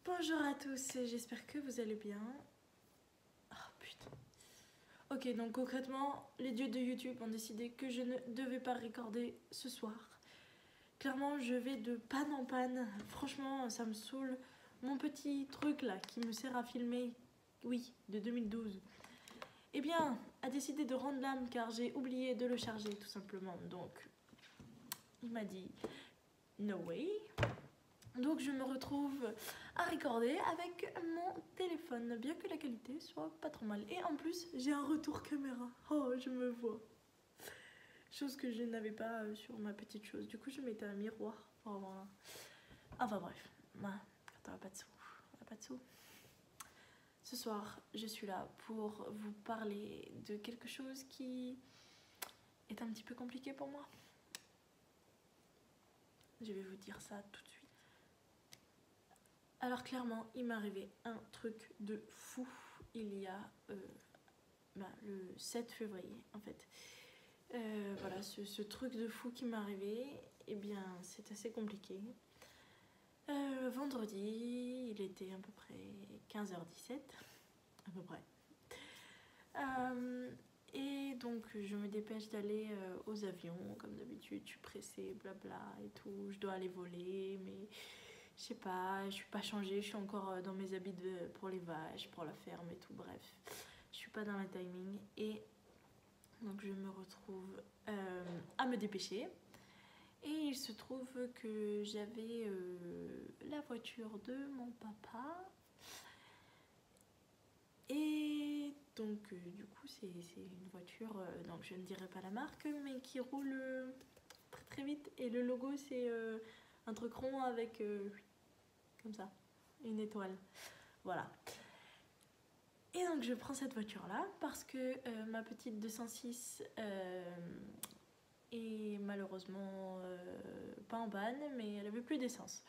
Bonjour à tous, j'espère que vous allez bien. Oh putain. Ok, donc concrètement, les dieux de YouTube ont décidé que je ne devais pas recorder ce soir. Clairement, je vais de panne en panne. Franchement, ça me saoule. Mon petit truc là qui me sert à filmer, oui, de 2012, eh bien, a décidé de rendre l'âme car j'ai oublié de le charger tout simplement. Donc, il m'a dit no way. Donc je me retrouve à recorder avec mon téléphone, bien que la qualité soit pas trop mal. Et en plus, j'ai un retour caméra. Oh, je me vois. Chose que je n'avais pas sur ma petite chose. Du coup, je mettais un miroir pour avoir un... Enfin bref, quand on n'a pas de sous, on n'a pas de sous. Ce soir, je suis là pour vous parler de quelque chose qui est un petit peu compliqué pour moi. Je vais vous dire ça tout de suite. Alors clairement, il m'est arrivé un truc de fou il y a le 7 février en fait. Voilà, ce truc de fou qui m'est arrivé, eh bien c'est assez compliqué. Vendredi, il était à peu près 15h17, à peu près. Et donc je me dépêche d'aller aux avions, comme d'habitude, je suis pressée, blabla et tout, je dois aller voler, mais... Je sais pas, je suis pas changée, je suis encore dans mes habits pour les vaches, pour la ferme et tout, bref. Je suis pas dans le timing et donc je me retrouve à me dépêcher. Et il se trouve que j'avais la voiture de mon papa. Et donc du coup c'est une voiture, donc je ne dirai pas la marque, mais qui roule très très vite. Et le logo c'est un truc rond avec... comme ça, une étoile, voilà. Et donc je prends cette voiture là parce que ma petite 206 est malheureusement pas en panne, mais elle avait plus d'essence.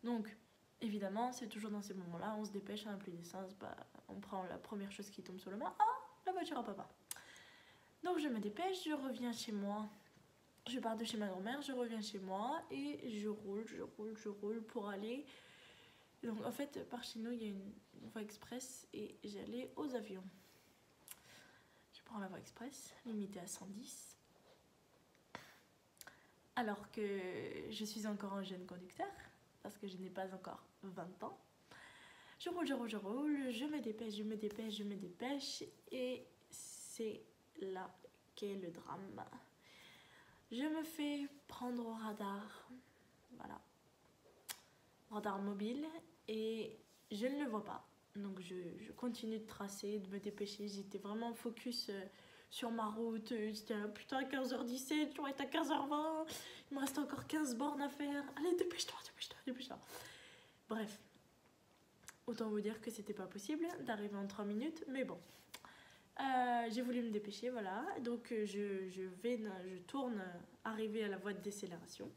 Donc évidemment c'est toujours dans ces moments là, on se dépêche, on n'a plus d'essence, bah, on prend la première chose qui tombe sur la main. Ah, la voiture à papa. Donc je me dépêche, je reviens chez moi. Je pars de chez ma grand-mère, je reviens chez moi et je roule pour aller... Donc en fait, par chez nous, il y a une voie express et j'allais aux avions. Je prends la voie express, limitée à 110. Alors que je suis encore un jeune conducteur, parce que je n'ai pas encore 20 ans. Je roule, je me dépêche, et c'est là qu'est le drame. Je me fais prendre au radar, voilà, radar mobile, et je ne le vois pas. Donc je continue de tracer, de me dépêcher. J'étais vraiment focus sur ma route. J'étais là, putain, 15h17, je dois être à 15h20. Il me reste encore 15 bornes à faire. Allez, dépêche-toi. Bref, autant vous dire que c'était pas possible d'arriver en 3 minutes, mais bon. J'ai voulu me dépêcher, voilà. Donc je tourne, arriver à la voie de décélération.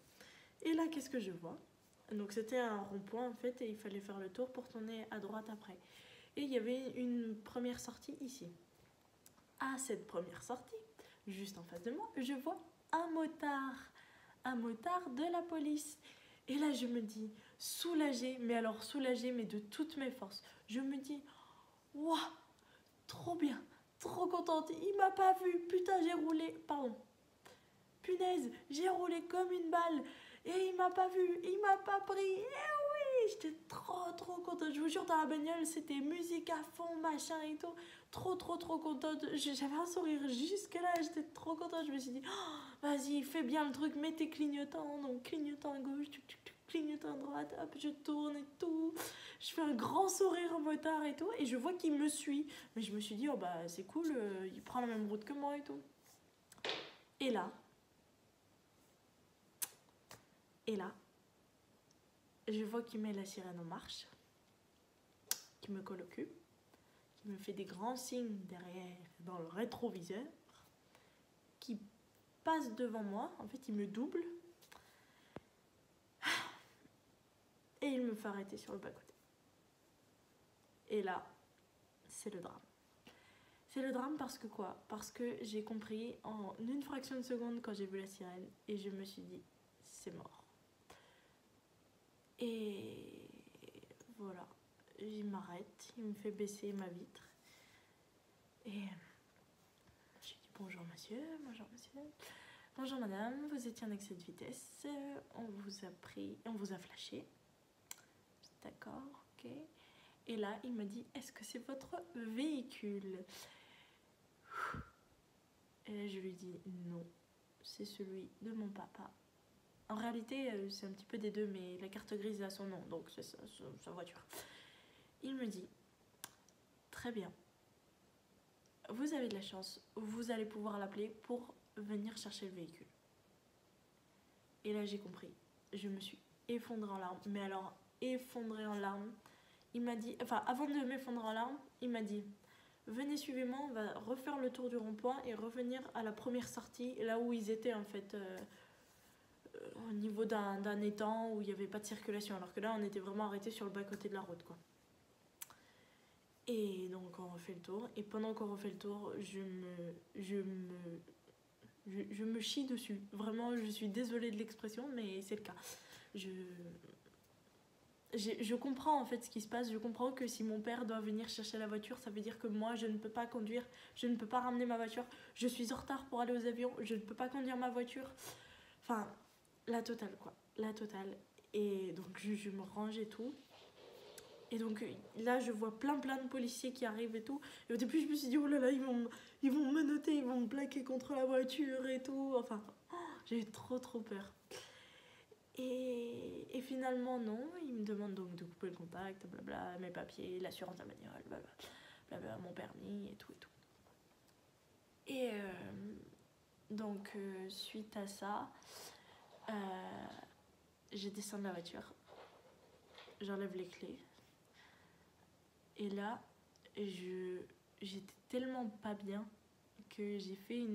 Et là, qu'est-ce que je vois ? Donc c'était un rond-point en fait, et il fallait faire le tour pour tourner à droite après. Et il y avait une première sortie ici. À cette première sortie, juste en face de moi, je vois un motard de la police. Et là je me dis, soulagée, mais alors soulagée, mais de toutes mes forces. Je me dis, waouh, trop bien, trop contente, il m'a pas vu, putain j'ai roulé, pardon, punaise, j'ai roulé comme une balle. Et il m'a pas vu, il m'a pas pris. Et oui, j'étais trop contente. Je vous jure, dans la bagnole, c'était musique à fond, machin et tout. Trop contente. J'avais un sourire jusque là, j'étais trop contente. Je me suis dit, oh, vas-y, fais bien le truc, mets tes clignotants. Donc clignotant à gauche, clignotant à droite, hop, je tourne et tout. Je fais un grand sourire au motard et tout. Et je vois qu'il me suit. Mais je me suis dit, oh bah c'est cool, il prend la même route que moi et tout. Et là, je vois qu'il met la sirène en marche, qu'il me colle au cul, qu'il me fait des grands signes derrière dans le rétroviseur, qui passe devant moi, en fait il me double, et il me fait arrêter sur le bas-côté. Et là, c'est le drame. C'est le drame parce que quoi ? Parce que j'ai compris en une fraction de seconde quand j'ai vu la sirène, et je me suis dit, c'est mort. Et voilà, il m'arrête, il me fait baisser ma vitre. Et j'ai dit bonjour monsieur, bonjour monsieur. Bonjour madame, vous étiez en excès de vitesse, on vous a flashé. D'accord, ok. Et là, il m'a dit, est-ce que c'est votre véhicule? Et là, je lui dis, non, c'est celui de mon papa. En réalité, c'est un petit peu des deux, mais la carte grise a son nom, donc c'est sa voiture. Il me dit, très bien, vous avez de la chance, vous allez pouvoir l'appeler pour venir chercher le véhicule. Et là, j'ai compris. Je me suis effondrée en larmes, mais alors effondrée en larmes. Il m'a dit, enfin, avant de m'effondrer en larmes, il m'a dit, venez, suivez-moi, on va refaire le tour du rond-point et revenir à la première sortie, là où ils étaient en fait, au niveau d'un étang où il n'y avait pas de circulation, alors que là, on était vraiment arrêté sur le bas-côté de la route, quoi. Et donc, on refait le tour, et pendant qu'on refait le tour, je me chie dessus. Vraiment, je suis désolée de l'expression, mais c'est le cas. Je comprends en fait ce qui se passe. Je comprends que si mon père doit venir chercher la voiture, ça veut dire que moi je ne peux pas conduire, je ne peux pas ramener ma voiture, je suis en retard pour aller aux avions, je ne peux pas conduire ma voiture. Enfin, la totale quoi, la totale. Et donc je me range et tout. Et donc là je vois plein de policiers qui arrivent et tout. Et au début je me suis dit oh là là, ils vont me menotter, ils vont me plaquer contre la voiture et tout. Enfin, j'ai eu trop peur. Et finalement, non, il me demande donc de couper le contact, blabla, mes papiers, l'assurance de la bagnole, blabla, mon permis et tout. Et donc, suite à ça, je descends de la voiture, j'enlève les clés. Et là, j'étais tellement pas bien que j'ai fait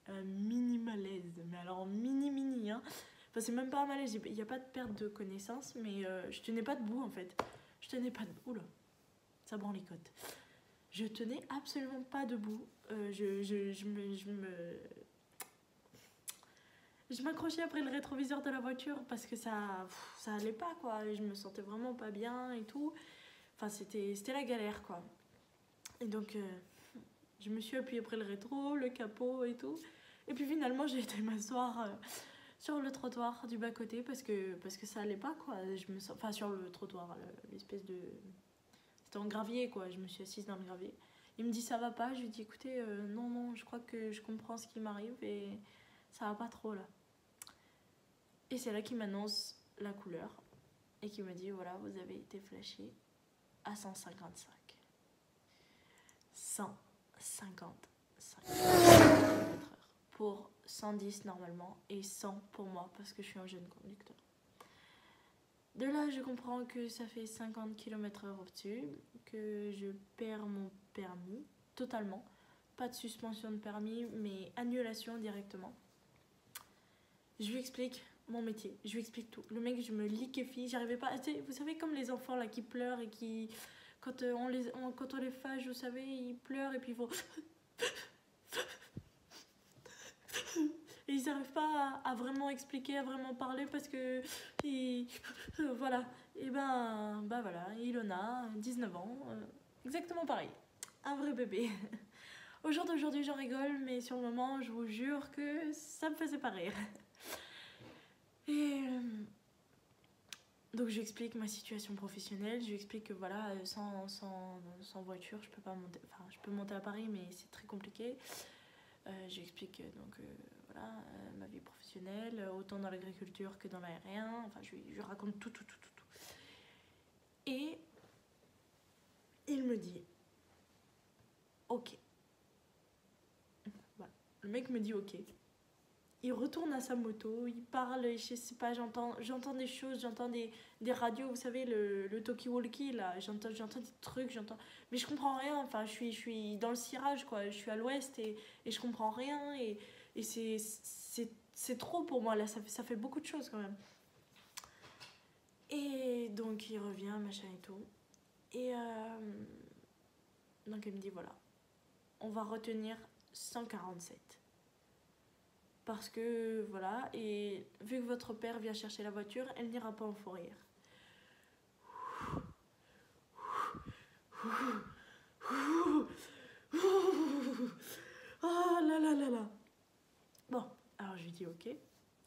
un mini malaise. Mais alors, mini, hein. Enfin, c'est même pas un malaise, il n'y a pas de perte de connaissance, mais je tenais pas debout en fait. Je tenais pas debout. Oula, ça branle les côtes. Je tenais absolument pas debout. Je m'accrochais après le rétroviseur de la voiture parce que ça allait pas quoi. Je me sentais vraiment pas bien et tout. Enfin, c'était la galère quoi. Et donc, je me suis appuyée après le rétro, le capot et tout. Et puis finalement, j'ai été m'asseoir sur le trottoir du bas-côté parce que ça allait pas quoi. Enfin, sur le trottoir, l'espèce de... C'était en gravier quoi, je me suis assise dans le gravier. Il me dit ça va pas, je lui dis écoutez, non, je crois que je comprends ce qui m'arrive et ça va pas trop là. Et c'est là qu'il m'annonce la couleur et qu'il me dit voilà, vous avez été flashé à 155. 155 km/h pour 110 normalement et 100 pour moi parce que je suis un jeune conducteur. De là, je comprends que ça fait 50 km/h au-dessus, que je perds mon permis totalement. Pas de suspension de permis, mais annulation directement. Je lui explique mon métier, je lui explique tout. Le mec, je me liquéfie, j'arrivais pas... Vous savez, comme les enfants là qui pleurent et qui... Quand on les fâche, vous savez, ils pleurent et puis ils vont... Et ils n'arrivent pas à vraiment expliquer, à vraiment parler parce que... voilà. Et ben voilà, Ilona, 19 ans, exactement pareil. Un vrai bébé. Au jour d'aujourd'hui, j'en rigole, mais sur le moment, je vous jure que ça me faisait pas rire. Et... donc je lui explique ma situation professionnelle, je lui explique que voilà, sans voiture, je peux pas monter, enfin je peux monter à Paris mais c'est très compliqué. Je lui explique donc voilà, ma vie professionnelle, autant dans l'agriculture que dans l'aérien, enfin je lui raconte tout. Et il me dit ok. Voilà. Le mec me dit ok. Il retourne à sa moto, il parle, je sais pas, j'entends des choses, j'entends des radios, vous savez, le talkie-walkie, là, j'entends des trucs, mais je comprends rien, enfin, je suis dans le cirage, quoi, je suis à l'ouest et je comprends rien, et c'est trop pour moi, là, ça fait beaucoup de choses, quand même. Et donc, il revient, machin et tout, et donc, il me dit, voilà, on va retenir 147. Parce que voilà, et vu que votre père vient chercher la voiture, elle n'ira pas en fourrière.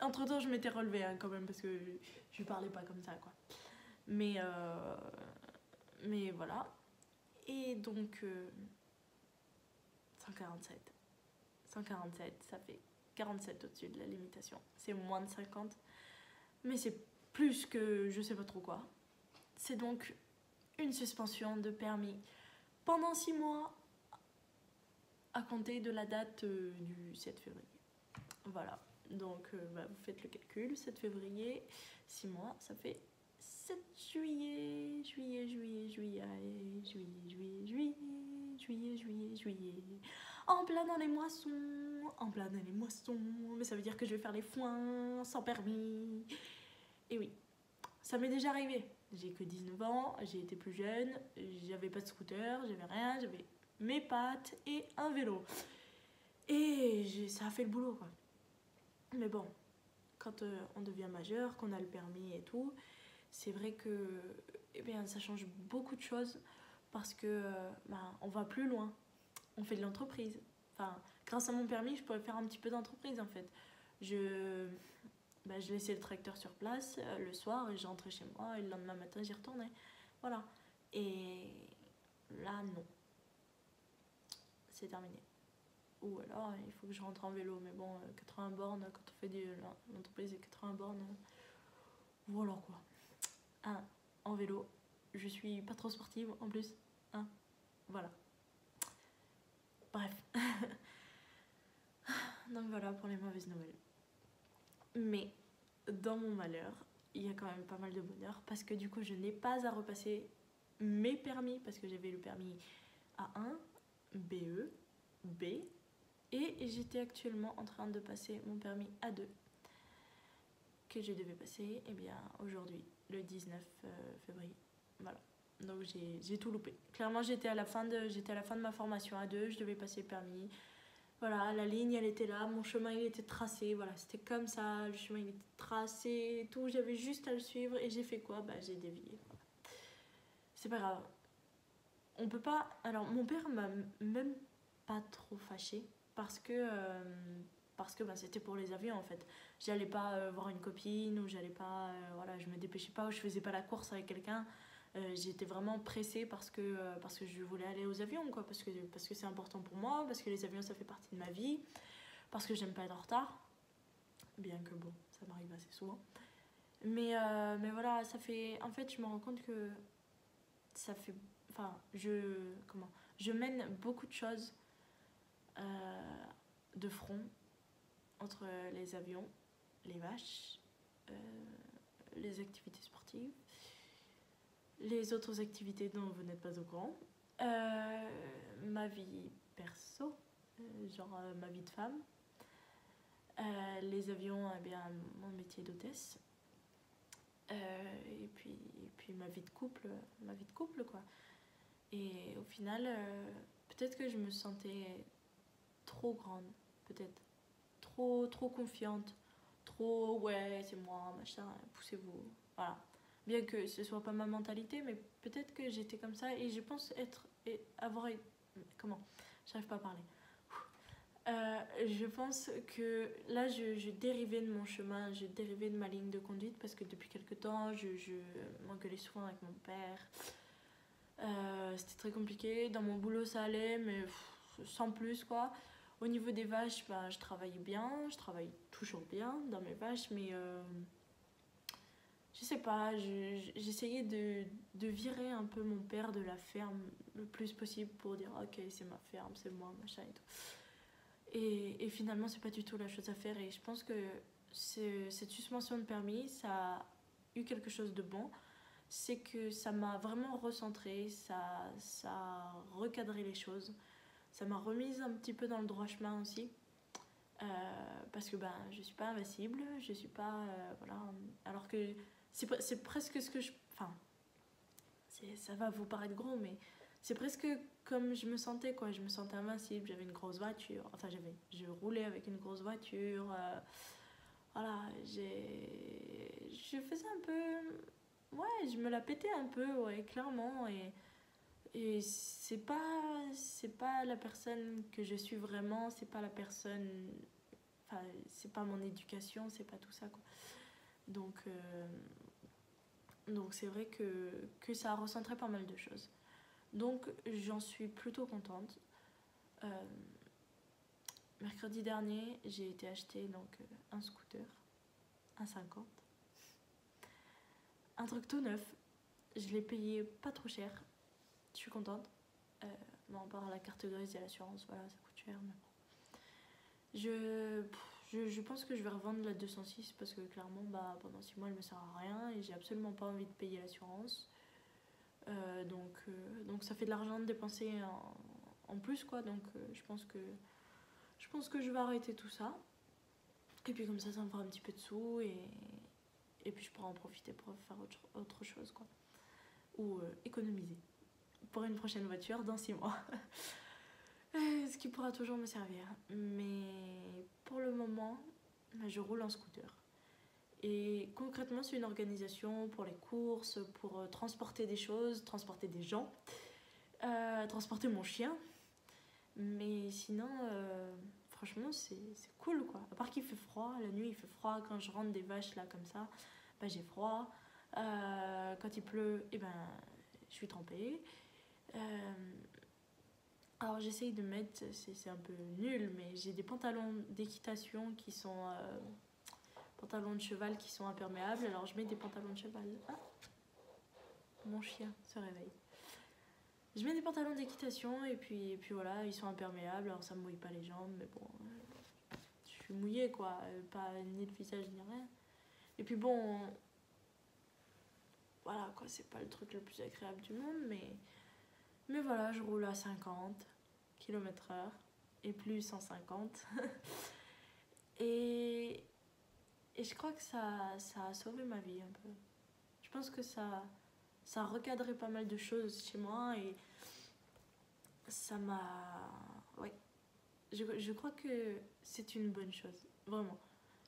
Entre temps, je m'étais relevée hein, quand même parce que je parlais pas comme ça, quoi. Mais voilà. Et donc, 147. 147, ça fait 47 au-dessus de la limitation. C'est moins de 50. Mais c'est plus que je sais pas trop quoi. C'est donc une suspension de permis pendant 6 mois à compter de la date du 7 février. Voilà. Donc, vous faites le calcul. 7 février, 6 mois, ça fait 7 juillet, juillet. En plein dans les moissons, mais ça veut dire que je vais faire les foins sans permis. Et oui, ça m'est déjà arrivé. J'ai que 19 ans, j'ai été plus jeune, j'avais pas de scooter, j'avais rien, j'avais mes pattes et un vélo. Et ça a fait le boulot, quoi. Mais bon, quand on devient majeur, qu'on a le permis et tout, c'est vrai que ça change beaucoup de choses parce que on va plus loin. On fait de l'entreprise. Enfin, grâce à mon permis, je pourrais faire un petit peu d'entreprise en fait. Je laissais le tracteur sur place le soir et je rentrais chez moi et le lendemain matin j'y retournais. Voilà. Et là, non. C'est terminé. Ou alors, il faut que je rentre en vélo. Mais bon, 80 bornes, quand on fait l'entreprise et 80 bornes, voilà quoi. En vélo. Je suis pas trop sportive en plus. Voilà. Bref. Donc voilà pour les mauvaises nouvelles. Mais dans mon malheur, il y a quand même pas mal de bonheur parce que du coup, je n'ai pas à repasser mes permis parce que j'avais le permis A1, BE, B et j'étais actuellement en train de passer mon permis A2 que je devais passer aujourd'hui, le 19 février. Voilà. Donc j'ai tout loupé. Clairement, j'étais à la fin de ma formation A2, je devais passer le permis. Voilà, la ligne elle était là, mon chemin il était tracé, voilà, c'était comme ça, le chemin il était tracé et tout, j'avais juste à le suivre et j'ai fait quoi? J'ai dévié. Voilà. C'est pas grave. On peut pas. Alors, mon père m'a même pas trop fâchée parce que c'était pour les avions en fait. J'allais pas voir une copine ou j'allais pas. Voilà, je me dépêchais pas ou je faisais pas la course avec quelqu'un. J'étais vraiment pressée parce que je voulais aller aux avions, quoi, parce que c'est important pour moi, parce que les avions ça fait partie de ma vie, parce que j'aime pas être en retard, bien que bon, ça m'arrive assez souvent. Mais voilà, ça fait. En fait, je me rends compte que ça fait. Enfin, je mène beaucoup de choses de front entre les avions, les vaches, les activités sportives, les autres activités dont vous n'êtes pas au courant, ma vie perso, ma vie de femme, les avions, mon métier d'hôtesse, et puis ma vie de couple quoi. Et au final, peut-être que je me sentais trop grande, peut-être trop confiante, trop ouais c'est moi machin, poussez-vous, voilà. Bien que ce soit pas ma mentalité, mais peut-être que j'étais comme ça et je pense comment, j'arrive pas à parler. Je pense que là je dérivais de mon chemin, je dérivais de ma ligne de conduite parce que depuis quelque temps je m'engueulais souvent avec mon père. C'était très compliqué. Dans mon boulot ça allait, mais sans plus quoi. Au niveau des vaches, je travaillais bien, je travaille toujours bien dans mes vaches, mais je sais pas, j'essayais de virer un peu mon père de la ferme le plus possible pour dire ok c'est ma ferme, c'est moi, machin et tout. Et finalement c'est pas du tout la chose à faire et je pense que cette suspension de permis ça a eu quelque chose de bon, c'est que ça m'a vraiment recentré, ça a recadré les choses, ça m'a remise un petit peu dans le droit chemin aussi. Parce que je suis pas invincible, je suis pas voilà, alors que c'est presque ce que enfin ça va vous paraître gros mais c'est presque comme je me sentais quoi, je me sentais invincible, j'avais une grosse voiture, enfin je roulais avec une grosse voiture, voilà, je faisais un peu, ouais, je me la pétais un peu, ouais, clairement, et c'est pas la personne que je suis vraiment, c'est pas la personne. enfin, c'est pas mon éducation, c'est pas tout ça, quoi. Donc c'est vrai que ça a recentré pas mal de choses. Donc j'en suis plutôt contente. Mercredi dernier, j'ai été acheter donc un scooter, un 50. Un truc tout neuf. Je l'ai payé pas trop cher. Je suis contente. Bon, à part la carte grise et l'assurance, voilà, ça coûte cher. Mais bon. Je pense que je vais revendre la 206 parce que clairement, bah, pendant 6 mois, elle me sert à rien et j'ai absolument pas envie de payer l'assurance. Donc ça fait de l'argent de dépenser en plus, quoi. Donc je pense que je vais arrêter tout ça. Et puis comme ça me fera un petit peu de sous et puis je pourrai en profiter pour faire autre chose, quoi. Ou économiser pour une prochaine voiture dans 6 mois. Ce qui pourra toujours me servir. Mais pour le moment, je roule en scooter. Et concrètement, c'est une organisation pour les courses, pour transporter des choses, transporter des gens, transporter mon chien. Mais sinon, franchement, c'est cool, quoi. À part qu'il fait froid, la nuit il fait froid. Quand je rentre des vaches là comme ça, bah, j'ai froid. Quand il pleut, eh ben, je suis trempée. Alors j'essaye de mettre, c'est un peu nul, mais j'ai des pantalons d'équitation qui sont pantalons de cheval qui sont imperméables. Alors je mets des pantalons de cheval. Ah, mon chien se réveille. Je mets des pantalons d'équitation et puis voilà, ils sont imperméables. Alors ça me mouille pas les jambes, mais bon, je suis mouillée, quoi, pas ni le visage ni rien. Et puis bon, voilà, quoi, c'est pas le truc le plus agréable du monde, mais voilà, je roule à 50 km/h et plus 150. et je crois que ça a sauvé ma vie un peu. Je pense que ça a recadré pas mal de choses chez moi et ça m'a... Ouais. Je crois que c'est une bonne chose, vraiment.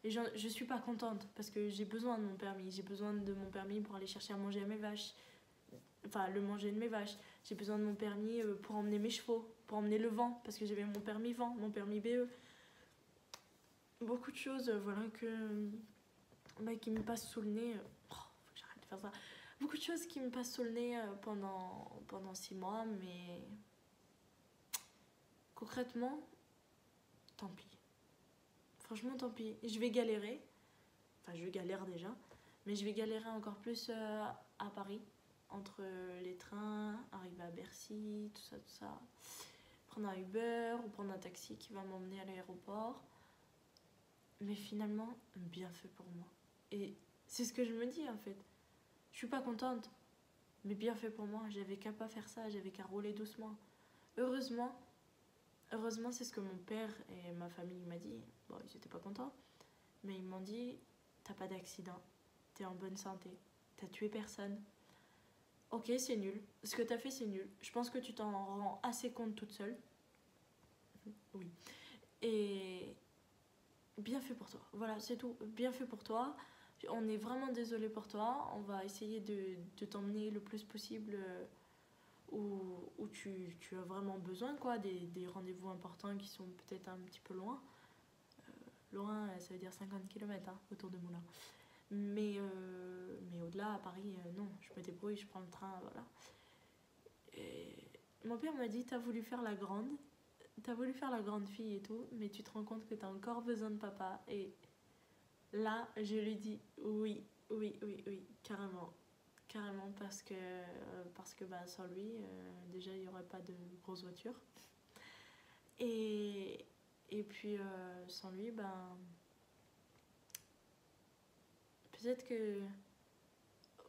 Et je suis pas contente parce que j'ai besoin de mon permis. J'ai besoin de mon permis pour aller chercher à manger à mes vaches. Enfin, le manger de mes vaches. J'ai besoin de mon permis pour emmener mes chevaux, pour emmener le vent, parce que j'avais mon permis vent, mon permis BE. Beaucoup de choses, voilà, qui me passent sous le nez. Faut que j'arrête de faire ça. Beaucoup de choses qui me passent sous le nez pendant 6 mois, mais concrètement, tant pis. Franchement, tant pis. Je vais galérer. Enfin, je galère déjà, mais je vais galérer encore plus à Paris. Entre les trains, arriver à Bercy, tout ça. Prendre un Uber ou prendre un taxi qui va m'emmener à l'aéroport. Mais finalement, bien fait pour moi. Et c'est ce que je me dis en fait. Je suis pas contente, mais bien fait pour moi. J'avais qu'à pas faire ça, j'avais qu'à rouler doucement. Heureusement, c'est ce que mon père et ma famille m'ont dit. Bon, ils étaient pas contents, mais ils m'ont dit, t'as pas d'accident, t'es en bonne santé, t'as tué personne. Ok, c'est nul. Ce que t'as fait, c'est nul. Je pense que tu t'en rends assez compte toute seule. Oui. Et bien fait pour toi. Voilà, c'est tout. Bien fait pour toi. On est vraiment désolé pour toi. On va essayer de t'emmener le plus possible où tu as vraiment besoin, quoi. Des rendez-vous importants qui sont peut-être un petit peu loin. Loin, ça veut dire 50 km autour de Moulins. Mais au-delà, à Paris, non. Je me débrouille, je prends le train, voilà. Et mon père m'a dit, t'as voulu faire la grande fille et tout, mais tu te rends compte que t'as encore besoin de papa. Et là, je lui dis oui, carrément. Carrément, parce que bah, sans lui, déjà, il n'y aurait pas de grosse voiture. Et puis, sans lui, ben... peut-être que...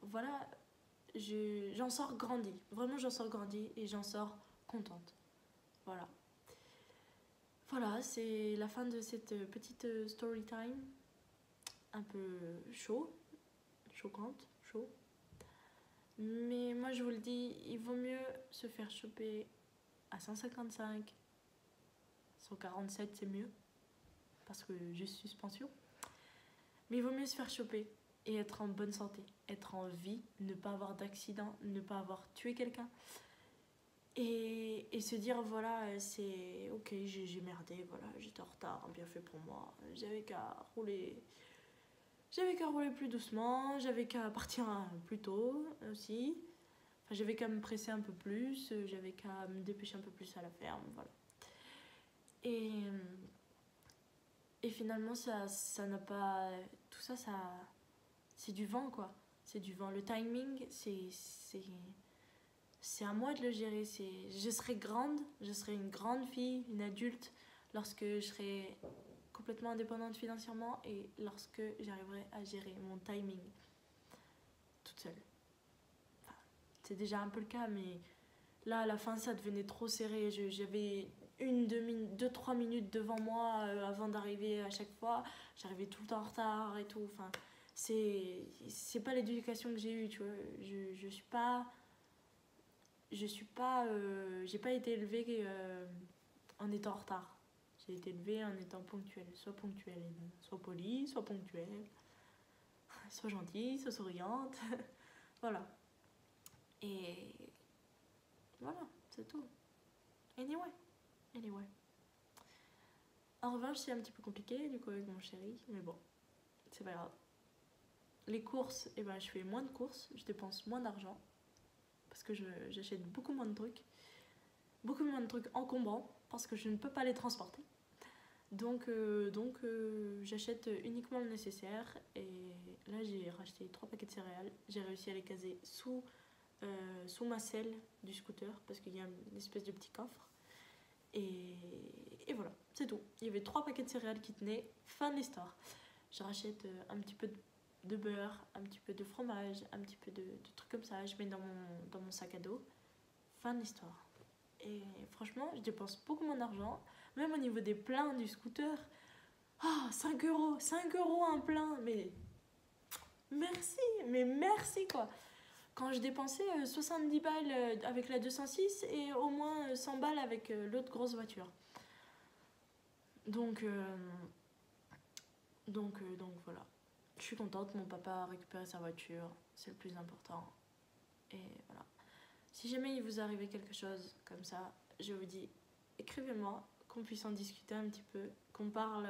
Voilà, j'en sors grandi. Vraiment, j'en sors grandi et j'en sors contente. Voilà. Voilà, c'est la fin de cette petite story time. Un peu choquante. Mais moi, je vous le dis, il vaut mieux se faire choper à 155. 147, c'est mieux. Parce que juste suspension. Mais il vaut mieux se faire choper et être en bonne santé. Être en vie, ne pas avoir d'accident, ne pas avoir tué quelqu'un. Et se dire, voilà, c'est ok, j'ai merdé, voilà, j'étais en retard, bien fait pour moi. J'avais qu'à rouler plus doucement, j'avais qu'à partir plus tôt aussi. Enfin, j'avais qu'à me presser un peu plus, j'avais qu'à me dépêcher un peu plus à la ferme, voilà. Et, et finalement, ça n'a pas. Tout ça, c'est du vent, quoi. C'est du vent. Le timing, c'est à moi de le gérer. Je serai grande, je serai une grande fille, une adulte, lorsque je serai complètement indépendante financièrement et lorsque j'arriverai à gérer mon timing toute seule. Enfin, c'est déjà un peu le cas, mais là, à la fin, ça devenait trop serré. J'avais 2-3 minutes devant moi avant d'arriver à chaque fois. J'arrivais tout le temps en retard et tout. Enfin, c'est pas l'éducation que j'ai eue, tu vois. J'ai pas été élevée en étant en retard. J'ai été élevée en étant ponctuelle. Soit ponctuelle, soit polie, soit ponctuelle, soit gentille, soit souriante. Voilà. Et voilà, c'est tout. Anyway. En revanche, c'est un petit peu compliqué du coup avec mon chéri, mais bon, c'est pas grave. Les courses, eh ben, je fais moins de courses, je dépense moins d'argent parce que j'achète beaucoup moins de trucs encombrants parce que je ne peux pas les transporter. Donc j'achète uniquement le nécessaire et là j'ai racheté 3 paquets de céréales. J'ai réussi à les caser sous ma selle du scooter parce qu'il y a une espèce de petit coffre. Et voilà, c'est tout. Il y avait 3 paquets de céréales qui tenaient, fin de l'histoire. Je rachète un petit peu de beurre, un petit peu de fromage, un petit peu de trucs comme ça. Je mets dans mon sac à dos. Fin de l'histoire. Et franchement, je dépense beaucoup moins d'argent. Même au niveau des pleins du scooter. Ah, 5 euros. 5 euros un plein. Mais merci quoi. Quand je dépensais 70 balles avec la 206 et au moins 100 balles avec l'autre grosse voiture. Donc voilà. Je suis contente, mon papa a récupéré sa voiture, c'est le plus important. Et voilà. Si jamais il vous arrivait quelque chose comme ça, je vous dis, écrivez-moi, qu'on puisse en discuter un petit peu, qu'on parle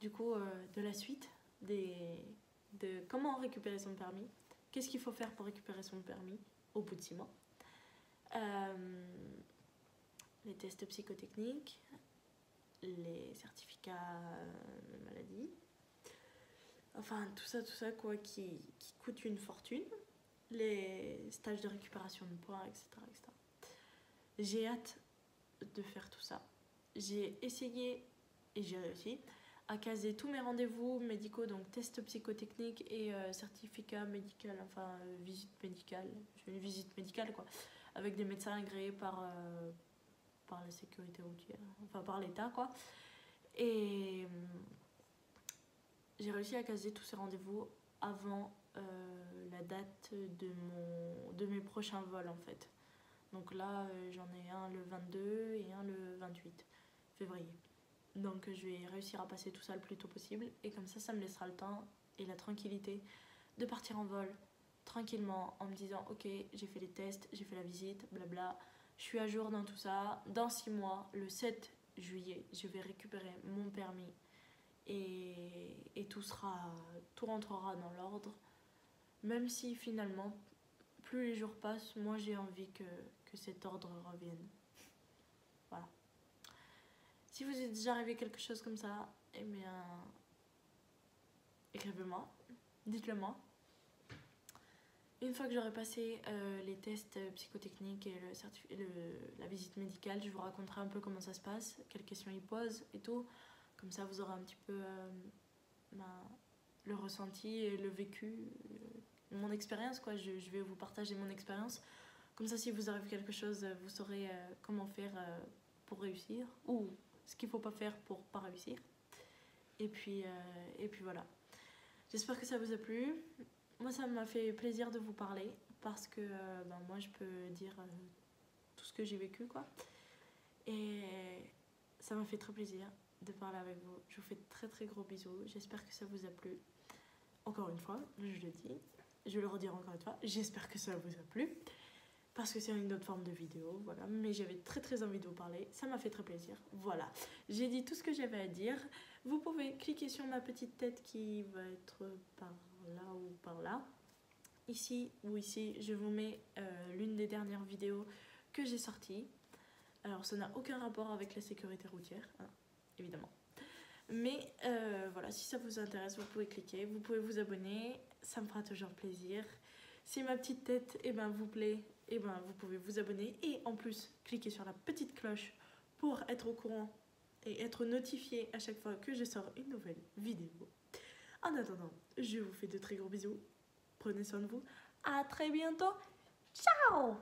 du coup de la suite, de comment récupérer son permis, qu'est-ce qu'il faut faire pour récupérer son permis au bout de 6 mois, les tests psychotechniques, les certificats de maladie, enfin tout ça quoi qui coûte une fortune, les stages de récupération de points, etc. J'ai hâte de faire tout ça. J'ai essayé et j'ai réussi à caser tous mes rendez-vous médicaux, donc test psychotechnique et certificat médical, enfin visite médicale. Je fais une visite médicale quoi, avec des médecins agréés par la sécurité routière, enfin par l'État quoi. Et j'ai réussi à caser tous ces rendez-vous avant la date de mes prochains vols en fait. Donc là, j'en ai un le 22 et un le 28 février. Donc je vais réussir à passer tout ça le plus tôt possible. Et comme ça me laissera le temps et la tranquillité de partir en vol tranquillement en me disant ok, j'ai fait les tests, j'ai fait la visite, blabla. Je suis à jour dans tout ça. Dans 6 mois, le 7 juillet, je vais récupérer mon permis. Et tout rentrera dans l'ordre. Même si finalement, plus les jours passent, moi j'ai envie que cet ordre revienne. Voilà. Si vous êtes déjà arrivé quelque chose comme ça, eh bien, écrivez-moi, dites-le moi. Une fois que j'aurai passé les tests psychotechniques et la visite médicale, je vous raconterai un peu comment ça se passe, quelles questions ils posent et tout. Comme ça, vous aurez un petit peu le ressenti et le vécu, mon expérience quoi. Je vais vous partager mon expérience. Comme ça, si vous arrive quelque chose, vous saurez comment faire pour réussir ou ce qu'il ne faut pas faire pour pas réussir. Et puis voilà. J'espère que ça vous a plu. Moi, ça m'a fait plaisir de vous parler parce que moi, je peux dire tout ce que j'ai vécu, quoi. Et ça m'a fait très plaisir de parler avec vous. Je vous fais de très très gros bisous. J'espère que ça vous a plu. Encore une fois, je le dis. Je vais le redire encore une fois. J'espère que ça vous a plu. parce que c'est une autre forme de vidéo, voilà. Mais j'avais très envie de vous parler, ça m'a fait très plaisir. Voilà, j'ai dit tout ce que j'avais à dire. Vous pouvez cliquer sur ma petite tête qui va être par là ou par là. Ici ou ici, je vous mets l'une des dernières vidéos que j'ai sorties. Alors ça n'a aucun rapport avec la sécurité routière, hein, évidemment. Mais voilà, si ça vous intéresse, vous pouvez cliquer, vous pouvez vous abonner, ça me fera toujours plaisir. Si ma petite tête vous plaît, vous pouvez vous abonner et en plus cliquer sur la petite cloche pour être au courant et être notifié à chaque fois que je sors une nouvelle vidéo. En attendant, je vous fais de très gros bisous, prenez soin de vous, à très bientôt, ciao!